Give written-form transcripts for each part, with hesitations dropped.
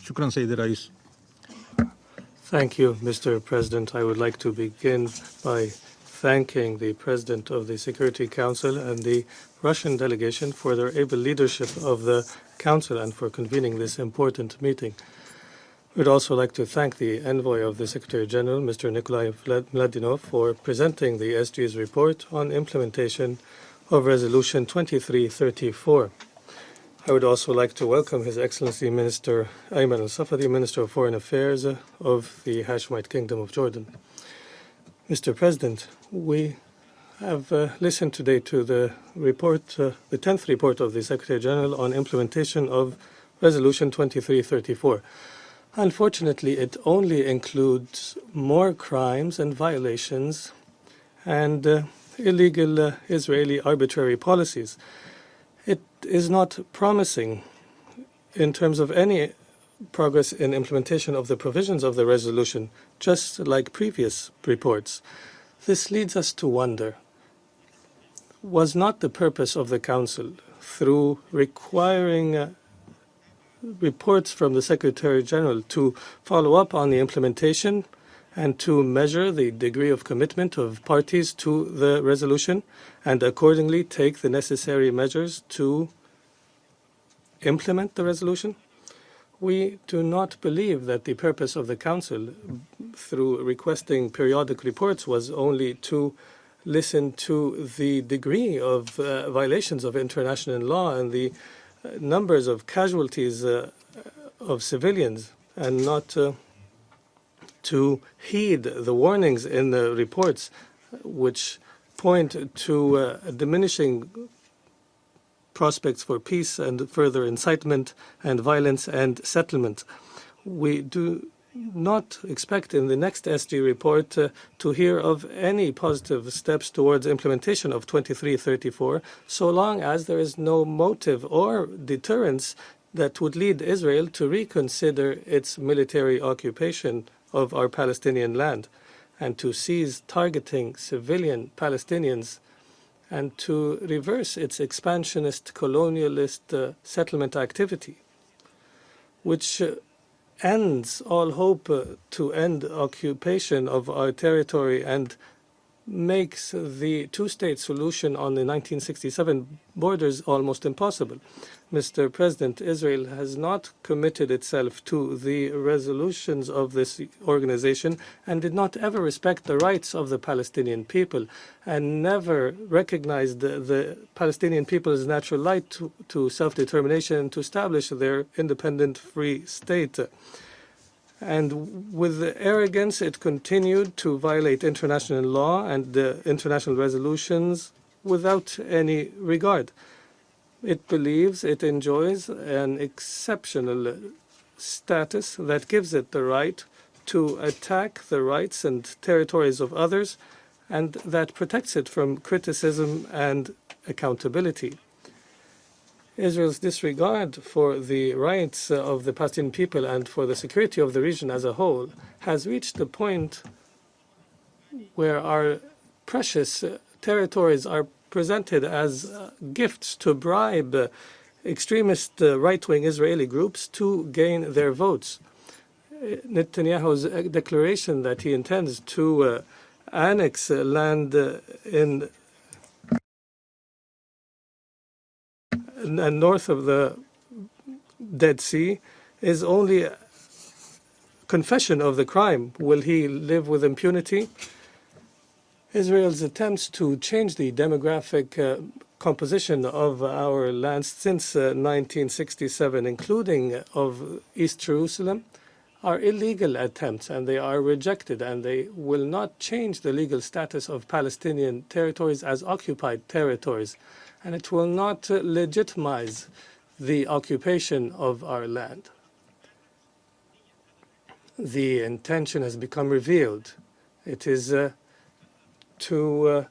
شكرا سيد الرئيس. Thank you, Mr. President. I would like to begin by thanking the President of the Security Council and the Russian delegation for their able leadership of the Council and for convening this important meeting. I would also like to thank the envoy of the Secretary General, Mr. Nikolai Mladinov, for presenting the SG's report on implementation of Resolution 2334. I would also like to welcome His Excellency Minister Ayman al-Safadi, Minister of Foreign Affairs of the Hashemite Kingdom of Jordan. Mr. President, we have listened today to the report, the 10th report of the Secretary General on implementation of Resolution 2334. Unfortunately, it only includes more crimes and violations and illegal Israeli arbitrary policies. It is not promising in terms of any progress in implementation of the provisions of the resolution, just like previous reports. This leads us to wonder, was not the purpose of the Council, through requiring reports from the Secretary General, to follow up on the implementation and to measure the degree of commitment of parties to the resolution and accordingly take the necessary measures to implement the resolution? We do not believe that the purpose of the Council, through requesting periodic reports, was only to listen to the degree of violations of international law and the numbers of casualties of civilians, and not to heed the warnings in the reports which point to diminishing prospects for peace and further incitement and violence and settlement. We do not expect in the next SG report to hear of any positive steps towards implementation of 2334, so long as there is no motive or deterrence that would lead Israel to reconsider its military occupation of our Palestinian land and to cease targeting civilian Palestinians and to reverse its expansionist, colonialist settlement activity, which ends all hope to end occupation of our territory and makes the two-state solution on the 1967 borders almost impossible. Mr. President, Israel has not committed itself to the resolutions of this organization and did not ever respect the rights of the Palestinian people and never recognized the Palestinian people's natural right to self-determination and to establish their independent free state. And with arrogance, it continued to violate international law and international resolutions without any regard. It believes it enjoys an exceptional status that gives it the right to attack the rights and territories of others, and that protects it from criticism and accountability. Israel's disregard for the rights of the Palestinian people and for the security of the region as a whole has reached the point where our precious territories are presented as gifts to bribe extremist right-wing Israeli groups to gain their votes. Netanyahu's declaration that he intends to annex land in and north of the Dead Sea is only a confession of the crime. Will he live with impunity? Israel's attempts to change the demographic composition of our lands since 1967, including of East Jerusalem, are illegal attempts, and they are rejected, and they will not change the legal status of Palestinian territories as occupied territories, and it will not legitimize the occupation of our land. The intention has become revealed. It is to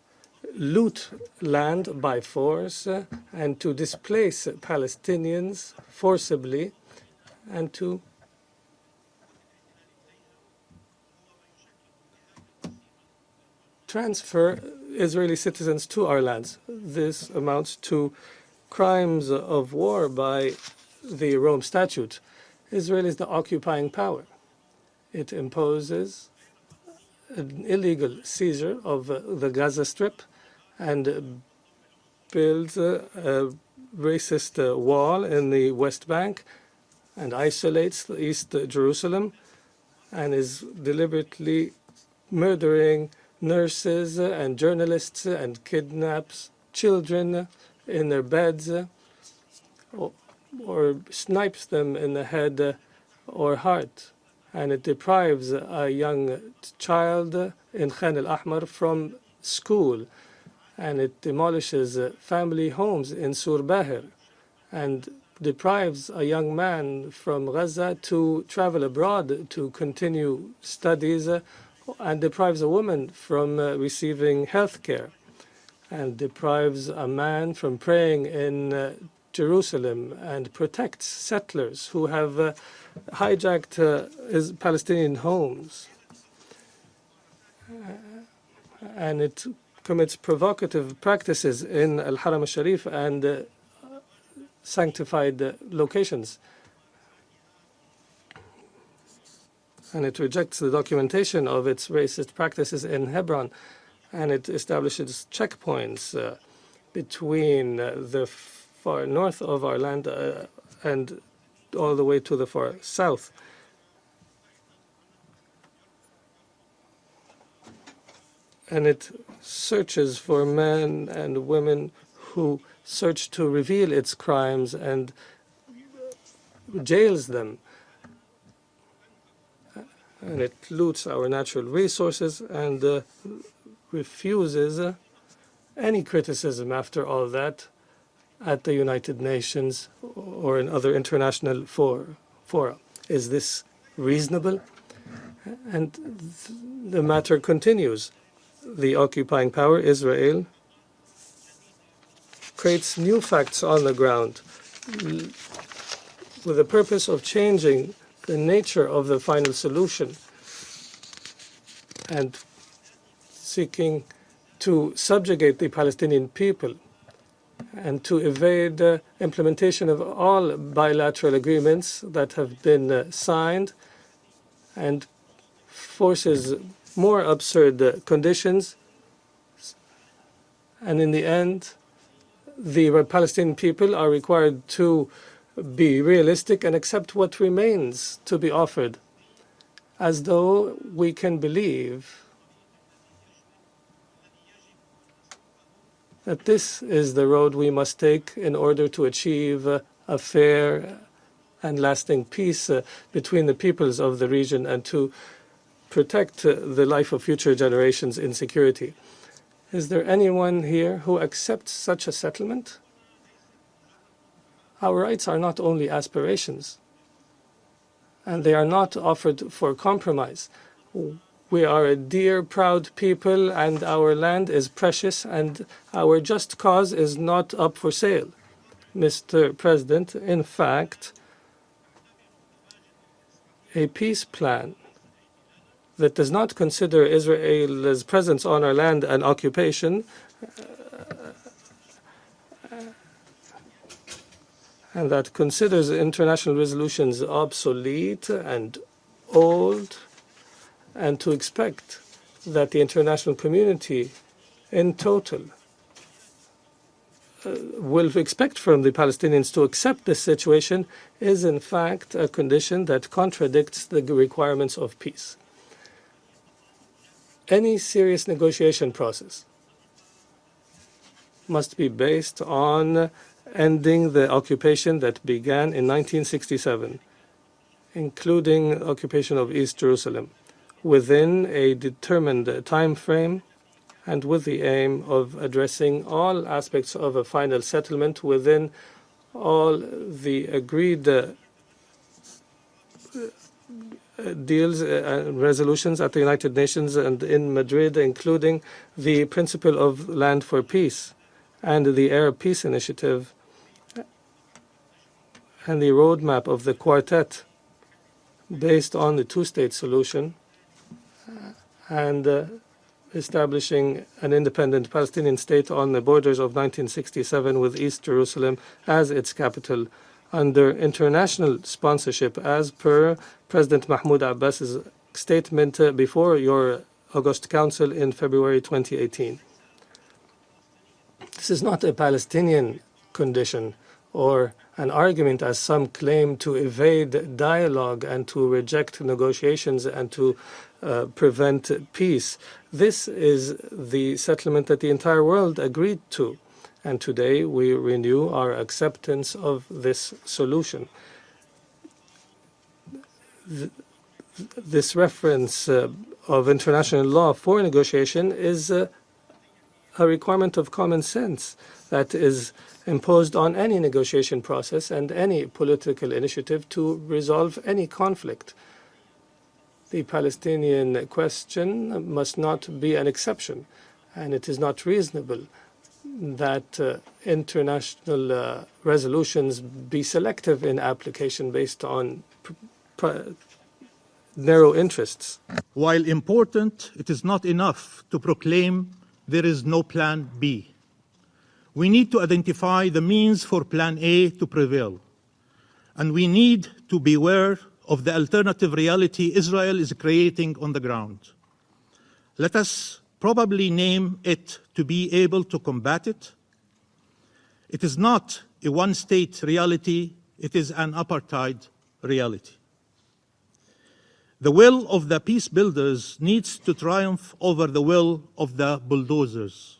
loot land by force and to displace Palestinians forcibly and to transfer Israeli citizens to our lands. This amounts to crimes of war by the Rome Statute. Israel is the occupying power. It imposes an illegal seizure of the Gaza Strip and builds a racist wall in the West Bank and isolates East Jerusalem and is deliberately murdering nurses and journalists and kidnaps children in their beds or snipes them in the head or heart. And it deprives a young child in Khan al-Ahmar from school. And it demolishes family homes in Sur Bahir and deprives a young man from Gaza to travel abroad to continue studies and deprives a woman from receiving health care and deprives a man from praying in Jerusalem and protects settlers who have hijacked Palestinian homes. And it commits provocative practices in Al-Haram al-Sharif and sanctified locations. And it rejects the documentation of its racist practices in Hebron, and it establishes checkpoints between the far north of our land and all the way to the far south. And it searches for men and women who search to reveal its crimes and jails them. And it loots our natural resources and refuses any criticism after all that at the United Nations or in other international fora. Is this reasonable? And the matter continues. The occupying power, Israel, creates new facts on the ground with the purpose of changing the nature of the final solution and seeking to subjugate the Palestinian people and to evade implementation of all bilateral agreements that have been signed and forces more absurd conditions. And in the end, the Palestinian people are required to be realistic and accept what remains to be offered, as though we can believe that this is the road we must take in order to achieve a fair and lasting peace between the peoples of the region and to protect the life of future generations in security. Is there anyone here who accepts such a settlement? Our rights are not only aspirations, and they are not offered for compromise. We are a dear, proud people, and our land is precious, and our just cause is not up for sale. Mr. President, in fact, a peace plan that does not consider Israel's presence on our land an occupation and that considers international resolutions obsolete and old, and to expect that the international community in total will expect from the Palestinians to accept this situation is in fact a condition that contradicts the requirements of peace. Any serious negotiation process must be based on ending the occupation that began in 1967, including occupation of East Jerusalem, within a determined time frame and with the aim of addressing all aspects of a final settlement within all the agreed deals and resolutions at the United Nations and in Madrid, including the principle of land for peace and the Arab Peace Initiative and the roadmap of the Quartet based on the two-state solution and establishing an independent Palestinian state on the borders of 1967 with East Jerusalem as its capital under international sponsorship, as per President Mahmoud Abbas's statement before your August Council in February 2018. This is not a Palestinian condition or an argument, as some claim, to evade dialogue and to reject negotiations and to prevent peace. This is the settlement that the entire world agreed to. And today we renew our acceptance of this solution. This reference of international law for negotiation is a requirement of common sense that is imposed on any negotiation process and any political initiative to resolve any conflict. The Palestinian question must not be an exception, and it is not reasonable that international resolutions be selective in application based on narrow interests. While important, it is not enough to proclaim there is no plan B. We need to identify the means for plan A to prevail. And we need to beware of the alternative reality Israel is creating on the ground. Let us probably name it to be able to combat it. It is not a one-state reality, it is an apartheid reality. The will of the peace builders needs to triumph over the will of the bulldozers.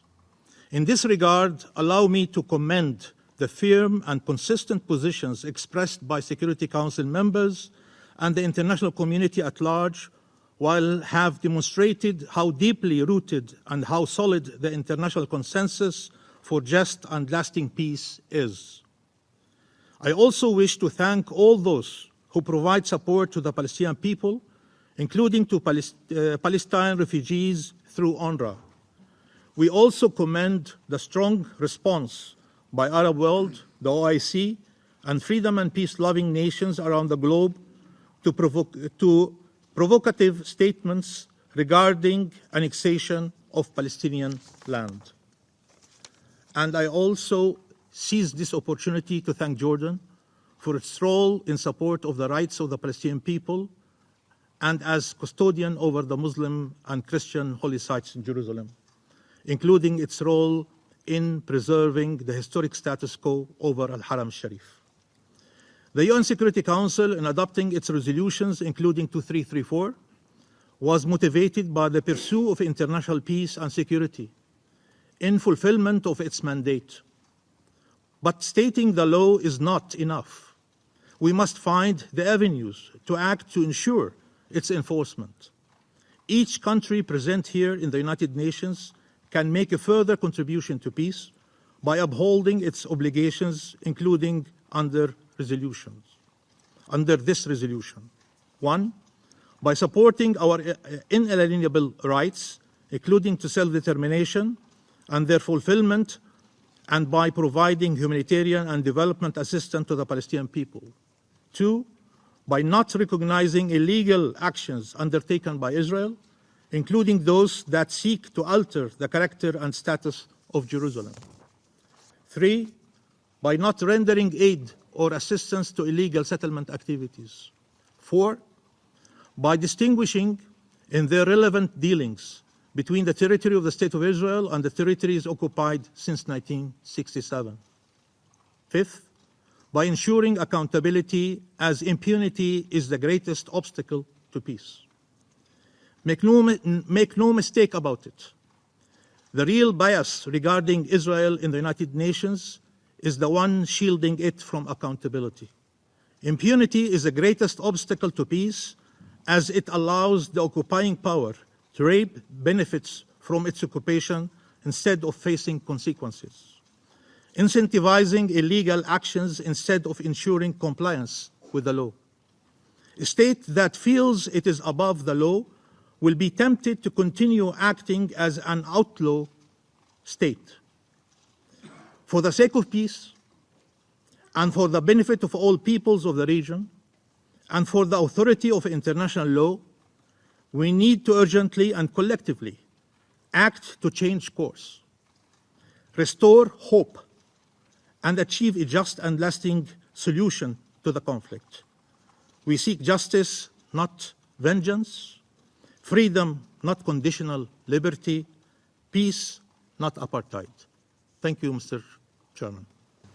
In this regard, allow me to commend the firm and consistent positions expressed by Security Council members and the international community at large, while have demonstrated how deeply rooted and how solid the international consensus for just and lasting peace is. I also wish to thank all those who provide support to the Palestinian people, including to Palestine refugees through UNRWA. We also commend the strong response by Arab world, the OIC, and freedom and peace-loving nations around the globe to provocative statements regarding annexation of Palestinian land. And I also seize this opportunity to thank Jordan for its role in support of the rights of the Palestinian people and as custodian over the Muslim and Christian holy sites in Jerusalem, including its role in preserving the historic status quo over Al-Haram Sharif. The UN Security Council, in adopting its resolutions, including 2334, was motivated by the pursuit of international peace and security in fulfillment of its mandate. But stating the law is not enough. We must find the avenues to act to ensure its enforcement. Each country present here in the United Nations can make a further contribution to peace by upholding its obligations, including under this resolution. 1, by supporting our inalienable rights, including to self-determination and their fulfillment, and by providing humanitarian and development assistance to the Palestinian people. 2, by not recognizing illegal actions undertaken by Israel, including those that seek to alter the character and status of Jerusalem. 3, by not rendering aid or assistance to illegal settlement activities. 4, by distinguishing in their relevant dealings between the territory of the State of Israel and the territories occupied since 1967. 5th, by ensuring accountability, as impunity is the greatest obstacle to peace. Make no mistake about it. The real bias regarding Israel in the United Nations is the one shielding it from accountability. Impunity is the greatest obstacle to peace, as it allows the occupying power to reap benefits from its occupation instead of facing consequences, incentivizing illegal actions instead of ensuring compliance with the law. A state that feels it is above the law will be tempted to continue acting as an outlaw state. For the sake of peace, and for the benefit of all peoples of the region, and for the authority of international law, we need to urgently and collectively act to change course, restore hope, and achieve a just and lasting solution to the conflict. We seek justice, not vengeance, freedom, not conditional liberty, peace, not apartheid. Thank you, Mr. Chairman.